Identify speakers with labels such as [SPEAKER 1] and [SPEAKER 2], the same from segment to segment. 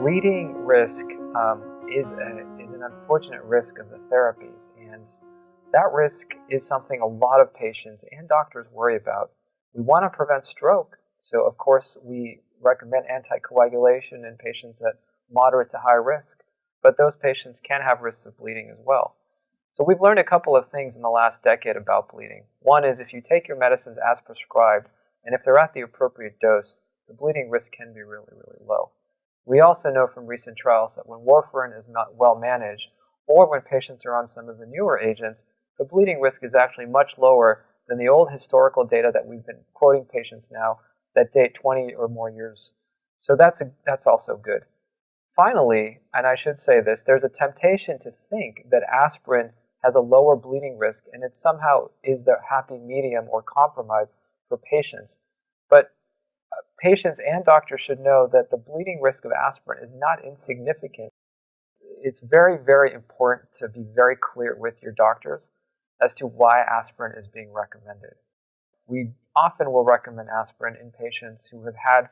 [SPEAKER 1] Bleeding risk is an unfortunate risk of the therapies, and that risk is something a lot of patients and doctors worry about. We want to prevent stroke, so of course we recommend anticoagulation in patients at moderate to high risk, but those patients can have risks of bleeding as well. So we've learned a couple of things in the last decade about bleeding. One is if you take your medicines as prescribed, and if they're at the appropriate dose, the bleeding risk can be really, really low. We also know from recent trials that when warfarin is not well managed, or when patients are on some of the newer agents, the bleeding risk is actually much lower than the old historical data that we've been quoting patients now that date 20 or more years. So that's also good. Finally, and I should say this, there's a temptation to think that aspirin has a lower bleeding risk and it somehow is the happy medium or compromise for patients. But patients and doctors should know that the bleeding risk of aspirin is not insignificant. It's very, very important to be very clear with your doctors as to why aspirin is being recommended. We often will recommend aspirin in patients who have had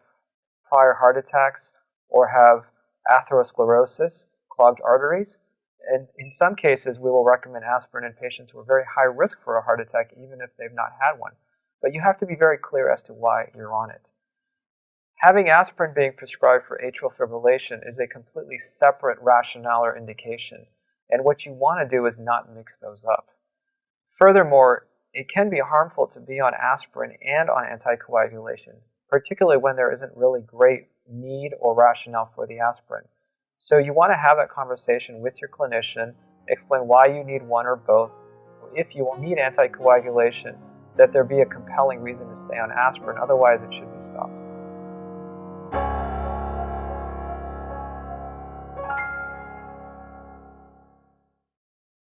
[SPEAKER 1] prior heart attacks or have atherosclerosis, clogged arteries. And in some cases, we will recommend aspirin in patients who are very high risk for a heart attack, even if they've not had one. But you have to be very clear as to why you're on it. Having aspirin being prescribed for atrial fibrillation is a completely separate rationale or indication, and what you want to do is not mix those up. Furthermore, it can be harmful to be on aspirin and on anticoagulation, particularly when there isn't really great need or rationale for the aspirin. So you want to have that conversation with your clinician, explain why you need one or both. If you will need anticoagulation, that there be a compelling reason to stay on aspirin, otherwise it should be stopped.